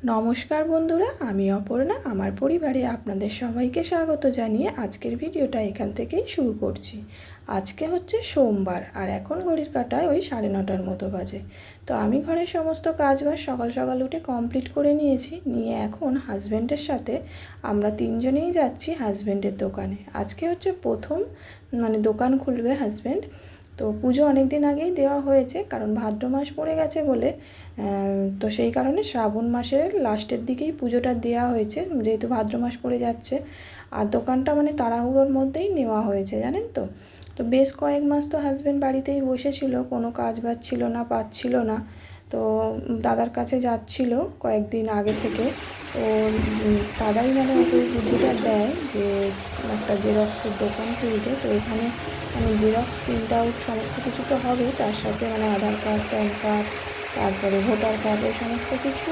নমস্কার বন্ধুরা, আমি অপর্ণা। আমার পরিবারে আপনাদের সবাইকে স্বাগত জানিয়ে আজকের ভিডিওটা এখান থেকেই শুরু করছি। আজকে হচ্ছে সোমবার আর এখন ঘড়ির কাঁটায় ওই 9:30টার মতো বাজে। তো আমি ঘরের সমস্ত কাজবাজ সকাল সকাল উঠে কমপ্লিট করে নিয়েছি। নিয়ে এখন হাজব্যান্ডের সাথে আমরা তিনজনেই যাচ্ছি হাজব্যান্ডের দোকানে। আজকে হচ্ছে প্রথম দোকান খুলবে হাজব্যান্ড। তো পুজো অনেক দিন আগেই দেওয়া হয়েছে, কারণ ভাদ্র মাস পড়ে গেছে বলে। তো সেই কারণে শ্রাবণ মাসের লাস্টের দিকেই পুজোটা দেওয়া হয়েছে, যেহেতু ভাদ্র মাস পড়ে যাচ্ছে। আর দোকানটা তাড়াহুড়োর মধ্যেই নেওয়া হয়েছে, জানেন তো। তো বেশ কয়েক মাস তো হাজব্যান্ড বাড়িতেই বসেছিল, কোনো কাজ বাজ ছিল না, পাচ্ছিল না। তো দাদার কাছে যাচ্ছিল কয়েকদিন আগে থেকে। তো দাদাই ওকে বুদ্ধিটা দেয় যে একটা জেরক্সের দোকান খুলতে। তো এখানে জেরক্স প্রিন্ট আউট সমস্ত কিছু তো হবে, তার সাথে আধার কার্ড, প্যান কার্ড, তারপরে ভোটার কার্ড, এই সমস্ত কিছু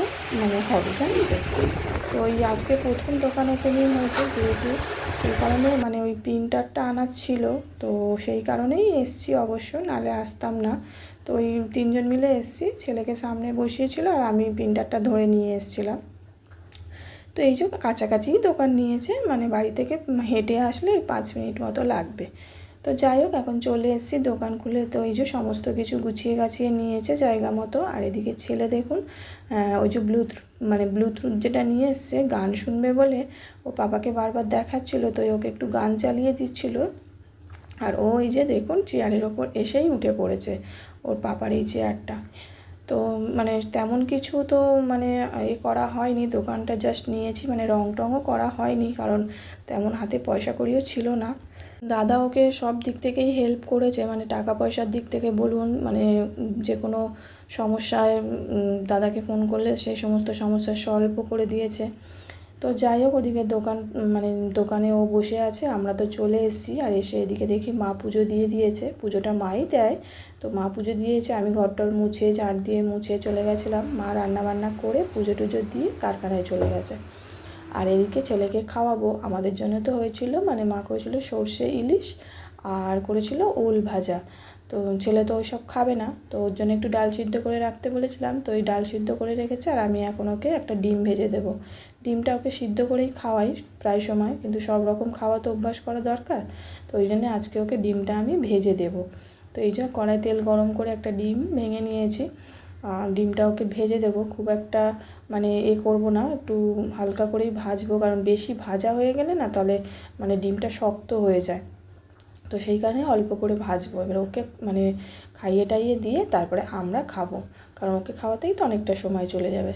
হবে, জানেন তো। তো ওই আজকে প্রথম দোকান ওপেনিং হয়েছে যেহেতু, সেই কারণে ওই প্রিন্টারটা আনার ছিল। তো সেই কারণেই এসছি, অবশ্য নাহলে আসতাম না। তো ওই তিনজন মিলে এসছি, ছেলেকে সামনে বসিয়েছিল আর আমি প্রিন্টারটা ধরে নিয়ে এসছিলাম। তো এই যে কাছাকাছিই দোকান নিয়েছে, বাড়ি থেকে হেঁটে আসলে 5 মিনিট মতো লাগবে। তো যাই হোক, এখন চলে এসেছি দোকান খুলে। তো এই যে সমস্ত কিছু গুছিয়ে গাছিয়ে নিয়েছে জায়গা মতো। আর এদিকে ছেলে দেখুন, ওই যে ব্লুটুথ যেটা নিয়ে এসছে গান শুনবে বলে, ও পাপাকে বারবার দেখাচ্ছিল। তো ওকে একটু গান চালিয়ে দিচ্ছিল। আর ও এই যে দেখুন চেয়ারের ওপর এসেই উঠে পড়েছে, ওর পাপার এই চেয়ারটা। তো তেমন কিছু তো করা হয়নি, দোকানটা জাস্ট নিয়েছি, রং টংও করা হয়নি, কারণ তেমন হাতে পয়সা কড়িও ছিল না। দাদা ওকে সব দিক থেকেই হেল্প করেছে, টাকা পয়সার দিক থেকে বলুন, যে কোনো সমস্যায় দাদাকে ফোন করলে সেই সমস্ত সমস্যার সলভও করে দিয়েছে। তো যাই হোক, ওদিকে দোকানে ও বসে আছে, আমরা তো চলে এসেছি। আর এসে এদিকে দেখি মা পুজো দিয়ে দিয়েছে, পুজোটা মাই দেয়। তো মা পুজো দিয়েছে, আমি ঘরটর মুছে ঝাড় দিয়ে মুছে চলে গেছিলাম। মা রান্নাবান্না করে পুজো টুজো দিয়ে কারখানায় চলে গেছে। আর এদিকে ছেলেকে খাওয়াবো। আমাদের জন্য তো হয়েছিল মা করেছিল সর্ষে ইলিশ, আর করেছিল ওল ভাজা। তো ছেলে তো ওইসব খাবে না, তো ওর জন্য একটু ডাল সিদ্ধ করে রাখতে বলেছিলাম। তো ওই ডাল সিদ্ধ করে রেখেছে, আর আমি এখন ওকে একটা ডিম ভেজে দেবো। ডিমটা ওকে সিদ্ধ করেই খাওয়াই প্রায় সময়, কিন্তু সব রকম খাওয়া তো অভ্যাস করা দরকার। তো ওই জন্য আজকে ওকে ডিমটা আমি ভেজে দেবো। তো এই যে কড়াই তেল গরম করে একটা ডিম ভেঙে নিয়েছি। ডিমটা ওকে ভেজে দেবো, খুব একটা করবো না, একটু হালকা করেই ভাজবো, কারণ বেশি ভাজা হয়ে গেলে না তাহলে ডিমটা শক্ত হয়ে যায়। তো সেই কারণে অল্প করে ভাজবো। এবার ওকে খাইয়ে টাইয়ে দিয়ে তারপরে আমরা খাবো, কারণ ওকে খাওয়াতেই তো অনেকটা সময় চলে যাবে।